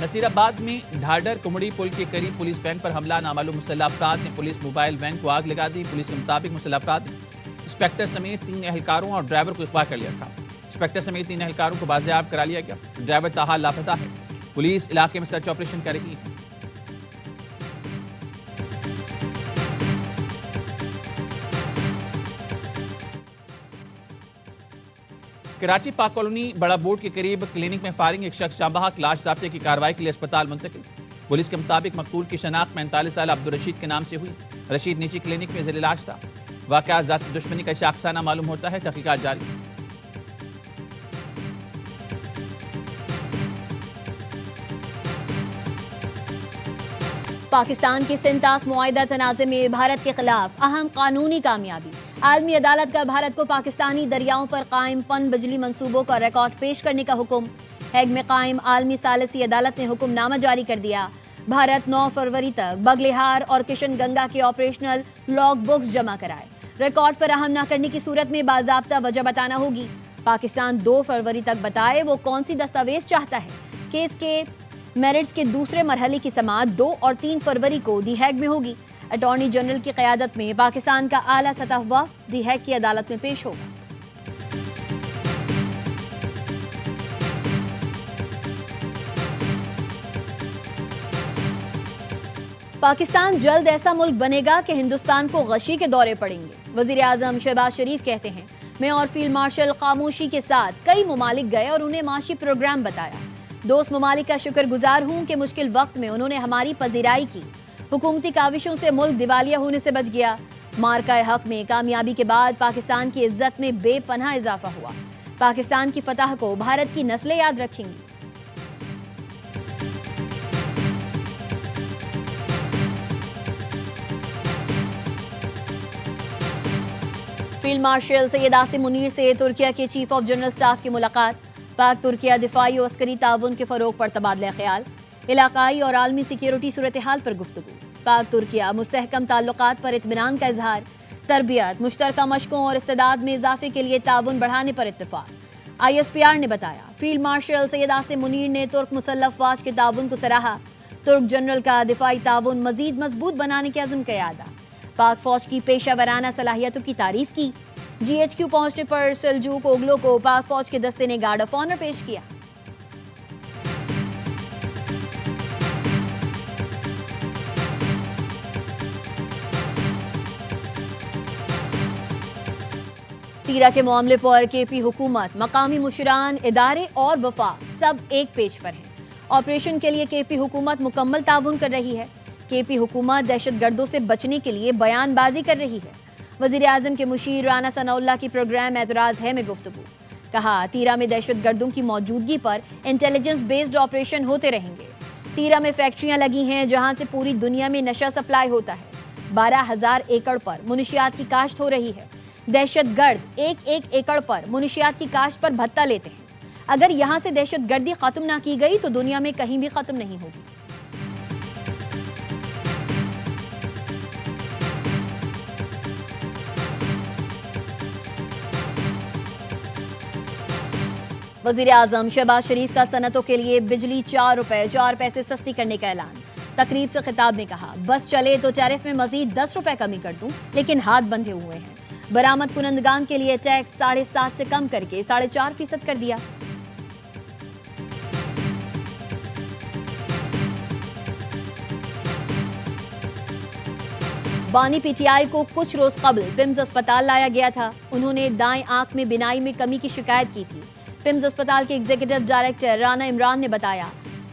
نصیر آباد میں ڈھاڈر کمڑی پل کے قریب پولیس وین پر حملہ، نامعلوم مسلح افراد نے پولیس موبائل وین کو آگ لگا دی۔ پولیس کے مطابق مسلح افراد نے انسپیکٹر سمیت 3 اہلکاروں اور ڈرائیور کو اغوا کر لیا تھا۔ انسپیکٹر سمیت 3 اہلکاروں کو بازیاب کرا لیا گیا۔ ڈرائیور تاحال لاپتہ ہے۔ پولیس علاقے میں سرچ آپریشن کر رہی ہے۔ کراچی پاک کالونی بڑا بورڈ کے قریب کلینک میں فائرنگ، ایک شخص جاں بحق، لاش ضابطے کی کارروائی کے لیے اسپتال منتقل۔ پولیس کے مطابق مقتول کی شناخت 45 سالہ عبدالرشید کے نام سے ہوئی۔ رشید نیچی کلینک میں زیر علاج تھا۔ واقعہ ذاتی دشمنی کا شاخسانہ معلوم ہوتا ہے، تحقیقات جاری ہیں۔ پاکستان کی سنتاس معاہدہ تنازع میں بھارت کے خلاف اہم قانونی کامیابی۔ عالمی عدالت کا بھارت کو پاکستانی دریاؤں پر قائم پن بجلی منصوبوں کا ریکارڈ پیش کرنے کا حکم۔ ہیگ میں قائم عالمی ثالثی عدالت نے حکم نامہ جاری کر دیا۔ بھارت 9 فروری تک بغلہار اور کشن گنگا کے آپریشنل لاگ بکس جمع کرائے۔ ریکارڈ فراہم نہ کرنے کی صورت میں باضابطہ وجہ بتانا ہوگی۔ پاکستان 2 فروری تک بتائے وہ کون سی دستاویز چاہتا ہے۔ کیس کے میرٹس کے دوسرے مرحلے کی سماعت 2 اور 3 فروری کو دی ہیگ میں ہوگی۔ اٹارنی جنرل کی قیادت میں پاکستان کا اعلیٰ سطح وفد دی ہیگ کی عدالت میں پیش ہوگا۔ پاکستان جلد ایسا ملک بنے گا کہ ہندوستان کو غشی کے دورے پڑیں گے۔ وزیر اعظم شہباز شریف کہتے ہیں، میں اور فیلڈ مارشل خاموشی کے ساتھ کئی ممالک گئے اور انہیں معاشی پروگرام بتایا۔ دوست ممالک کا شکر گزار ہوں کہ مشکل وقت میں انہوں نے ہماری پذیرائی کی۔ حکومتی کاوشوں سے ملک دیوالیہ ہونے سے بچ گیا۔ مارکہ حق میں کامیابی کے بعد پاکستان کی عزت میں بے پناہ اضافہ ہوا۔ پاکستان کی فتح کو بھارت کی نسلیں یاد رکھیں گی۔ فیلڈ مارشل سید عاصم منیر سے ترکیہ کے چیف آف جنرل اسٹاف کی ملاقات۔ پاک ترکیہ دفاعی و عسکری تعاون کے فروغ پر تبادلہ خیال۔ علاقائی اور عالمی سیکیورٹی صورتحال پر گفتگو۔ پاک ترکیہ مستحکم تعلقات پر اطمینان کا اظہار۔ تربیت، مشترکہ مشقوں اور استعداد میں اضافے کے لیے تعاون بڑھانے پر اتفاق۔ ISPR نے بتایا، فیلڈ مارشل سید عاصم منیر نے ترک مسلح افواج کے تعاون کو سراہا۔ ترک جنرل کا دفاعی تعاون مزید مضبوط بنانے کے عزم کا اعادہ۔ پاک فوج کی پیشہ ورانہ صلاحیتوں کی تعریف کی۔ GHQ پہنچنے پر سلجوق اوگلو کو پاک فوج کے دستے نے گارڈ آف آنر پیش کیا۔ تیرا کے معاملے پر KP حکومت، مقامی مشران، ادارے اور وفاق سب ایک پیج پر ہیں۔ آپریشن کے لیے KP حکومت مکمل تعاون کر رہی ہے۔ KP حکومت دہشت گردوں سے بچنے کے لیے بیان بازی کر رہی ہے۔ وزیر اعظم کے مشیر رانا ثناء اللہ کی پروگرام اعتراض ہے میں گفتگو۔ کہا، تیرا میں دہشت گردوں کی موجودگی پر انٹیلیجنس بیسڈ آپریشن ہوتے رہیں گے۔ تیرا میں فیکٹریاں لگی ہیں جہاں سے پوری دنیا میں نشہ سپلائی ہوتا ہے۔ 12,000 ایکڑ پر منشیات کی کاشت ہو رہی ہے۔ دہشت گرد 1 ایکڑ پر منشیات کی کاشت پر بھتہ لیتے ہیں۔ اگر یہاں سے دہشت گردی ختم نہ کی گئی تو دنیا میں کہیں بھی ختم نہیں ہوگی۔ وزیر اعظم شہباز شریف کا صنعتوں کے لیے بجلی 4 روپے 4 پیسے سستی کرنے کا اعلان۔ تقریب سے خطاب میں کہا، بس چلے تو ٹیرف میں مزید 10 روپے کمی کر دوں، لیکن ہاتھ بندھے ہوئے ہیں۔ برآمد کنندگان کے لیے ٹیکس 7.5 سے کم کر کے 4.5% کر دیا۔ بانی PTI کو کچھ روز قبل پمز اسپتال لایا گیا تھا۔ انہوں نے دائیں آنکھ میں بینائی میں کمی کی شکایت کی تھی۔ پمز اسپتال کے ایگزیکٹو ڈائریکٹر رانا عمران نے بتایا،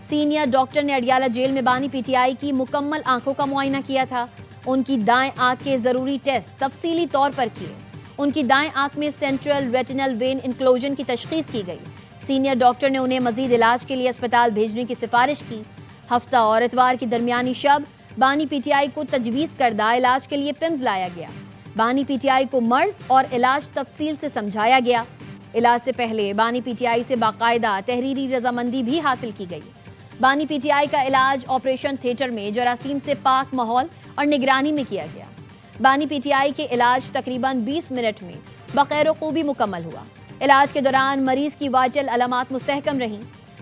سینئر ڈاکٹر نے اڈیالہ جیل میں بانی PTI کی مکمل آنکھوں کا معائنہ کیا تھا۔ ان کی دائیں آنکھ کے ضروری ٹیسٹ تفصیلی طور پر کیے۔ ان کی دائیں آنکھ میں سینٹرل ریٹینل وین انکلوژن کی تشخیص کی گئی۔ سینئر ڈاکٹر نے انہیں مزید علاج کے لیے اسپتال بھیجنے کی سفارش کی۔ ہفتہ اور اتوار کی درمیانی شب بانی PTI کو تجویز کردہ علاج کے لیے پمز لایا گیا۔ بانی PTI کو مرض اور علاج تفصیل سے سمجھایا گیا۔ علاج سے پہلے بانی PTI سے باقاعدہ تحریری رضامندی بھی حاصل کی گئی۔ بانی PTI کا علاج آپریشن تھیٹر میں جراثیم سے پاک ماحول اور نگرانی میں کیا گیا۔ بانی PTI کے علاج تقریباً 20 منٹ میں بخیر و خوبی مکمل ہوا۔ علاج کے دوران مریض کی وائٹل علامات مستحکم رہیں۔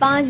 5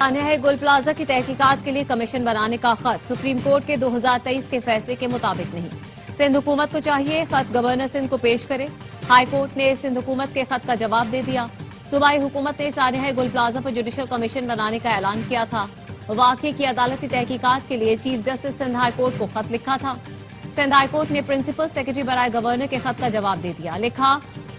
سانحہ گل پلازہ کی تحقیقات کے لیے کمیشن بنانے کا خط سپریم کورٹ کے 2023 کے فیصلے کے مطابق نہیں. سندھ حکومت کو چاہیے خط گورنر سندھ کو پیش کرے. ہائی کورٹ نے سندھ حکومت کے خط کا جواب دے دیا. صوبائی حکومت نے سانحہ گل پلازہ پر جوڈیشل کمیشن بنانے کا اعلان کیا تھا. واقعے کی عدالتی تحقیقات کے لیے chief justice Sindh high court کو خط لکھا تھا. سندھ ہائی کورٹ نے پرنسپل سیکرٹری برائے گورنر کے خط کا جواب دے دیا. لکھا،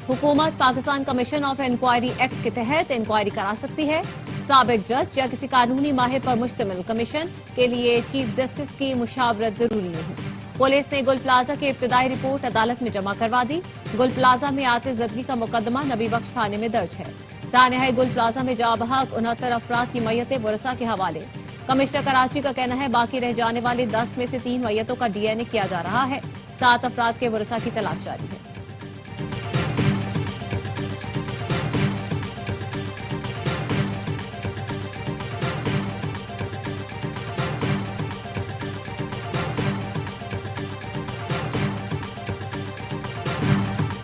حکومت Pakistan commission of inquiry act کے تحت انکوائری کرا سکتی ہے. سابق جج یا کسی قانونی ماہر پر مشتمل کمیشن کے لیے چیف جسٹس کی مشاورت ضروری نہیں. پولیس نے گل پلازہ کی ابتدائی رپورٹ عدالت میں جمع کروا دی. گل پلازہ میں آتش زدگی کا مقدمہ نبی بخش تھانے میں درج ہے. سانحہ گل پلازہ میں جاں بحق 69 افراد کی میتیں ورثاء کے حوالے. کمشنر کراچی کا کہنا ہے باقی رہ جانے والے 10 میں سے 3 میتوں کا ڈی این اے کیا جا رہا ہے. 7 افراد کے ورثاء کی تلاش جاری ہے.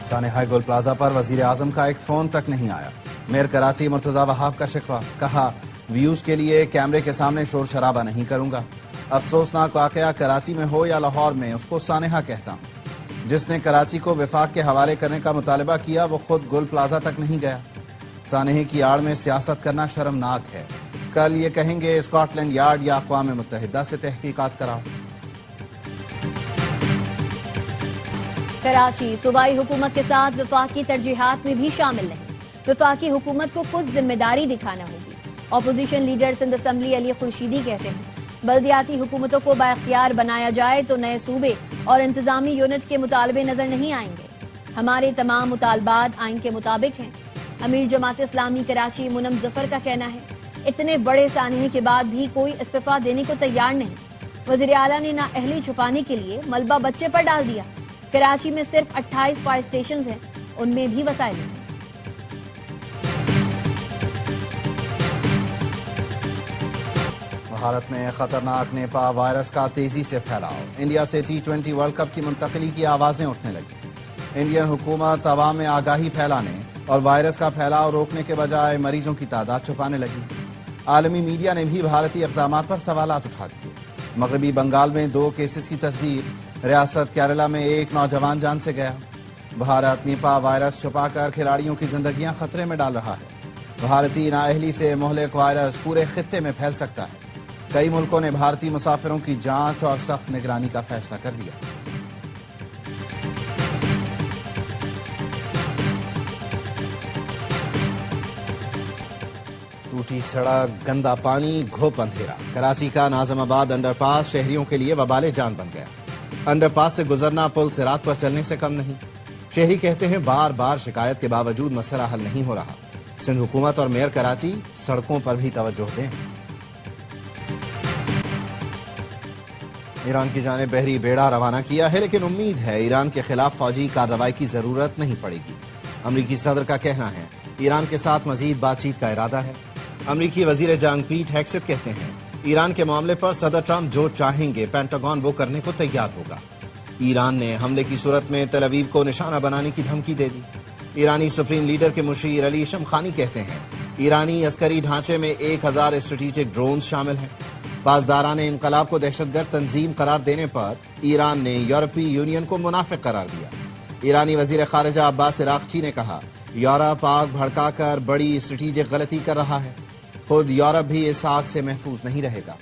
سانحہ گل پلازہ پر وزیر اعظم کا ایک فون تک نہیں آیا. میئر کراچی مرتضی وہاب کا شکوہ، کہا ویوز کے لیے کیمرے کے سامنے شور شرابہ نہیں کروں گا. افسوسناک واقعہ کراچی میں ہو یا لاہور میں اس کو سانحہ کہتا ہوں. جس نے کراچی کو وفاق کے حوالے کرنے کا مطالبہ کیا وہ خود گل پلازہ تک نہیں گیا. سانحہ کی آڑ میں سیاست کرنا شرمناک ہے. کل یہ کہیں گے اسکاٹ لینڈ یارڈ یا اقوام متحدہ سے تحقیقات کراؤ. کراچی صوبائی حکومت کے ساتھ وفاقی ترجیحات میں بھی شامل نہیں. وفاقی حکومت کو کچھ ذمہ داری دکھانا ہوگی. اپوزیشن لیڈر سندھ اسمبلی علی خورشیدی کہتے ہیں بلدیاتی حکومتوں کو بااختیار بنایا جائے تو نئے صوبے اور انتظامی یونٹ کے مطالبے نظر نہیں آئیں گے. ہمارے تمام مطالبات آئین کے مطابق ہیں. امیر جماعت اسلامی کراچی منم ظفر کا کہنا ہے اتنے بڑے سانحے کے بعد بھی کوئی استعفیٰ دینے کو تیار نہیں. وزیر اعلیٰ نے نااہلی چھپانے کے لیے ملبہ بچے پر ڈال دیا. کراچی میں صرف 28 فائر اسٹیشنز ہیں، ان میں بھی وسائل نہیں. بھارت میں خطرناک نیپا وائرس کا تیزی سے پھیلاؤ. انڈیا سے T20 ورلڈ کپ کی منتقلی کی آوازیں اٹھنے لگی. انڈین حکومت عوام میں آگاہی پھیلانے اور وائرس کا پھیلاؤ روکنے کے بجائے مریضوں کی تعداد چھپانے لگی. عالمی میڈیا نے بھی بھارتی اقدامات پر سوالات اٹھا دیے. مغربی بنگال میں 2 کیسز کی تصدیق. ریاست کیرلا میں ایک نوجوان جان سے گیا. بھارت نیپا وائرس چھپا کر کھلاڑیوں کی زندگیاں خطرے میں ڈال رہا ہے. بھارتی نااہلی سے مہلک وائرس پورے خطے میں پھیل سکتا ہے. کئی ملکوں نے بھارتی مسافروں کی جانچ اور سخت نگرانی کا فیصلہ کر لیا. ٹوٹی سڑک، گندا پانی، گھوپ اندھیرا. کراچی کا ناظم آباد انڈر پاس شہریوں کے لیے وبال جان بن گیا. انڈر پاس سے گزرنا پل صراط پر چلنے سے کم نہیں. شہری کہتے ہیں بار بار شکایت کے باوجود مسئلہ حل نہیں ہو رہا. سندھ حکومت اور میئر کراچی سڑکوں پر بھی توجہ دیں. ایران کی جانب بحری بیڑا روانہ کیا ہے لیکن امید ہے ایران کے خلاف فوجی کارروائی کی ضرورت نہیں پڑے گی. امریکی صدر کا کہنا ہے ایران کے ساتھ مزید بات چیت کا ارادہ ہے. امریکی وزیر جنگ پیٹ ہیگسٹ کہتے ہیں ایران کے معاملے پر صدر ٹرمپ جو چاہیں گے پینٹاگون وہ کرنے کو تیار ہوگا. ایران نے حملے کی صورت میں تل ابیب کو نشانہ بنانے کی دھمکی دے دی. ایرانی سپریم لیڈر کے مشیر علی شمخانی کہتے ہیں ایرانی عسکری ڈھانچے میں 1000 اسٹریٹجک ڈرونز شامل ہیں. پاسداران انقلاب کو دہشت گرد تنظیم قرار دینے پر ایران نے یورپی یونین کو منافق قرار دیا. ایرانی وزیر خارجہ عباس عراقچی نے کہا یورپ آگ بھڑکا کر بڑی اسٹریٹجک غلطی کر رہا ہے. خود یورپ بھی اس آگ سے محفوظ نہیں رہے گا.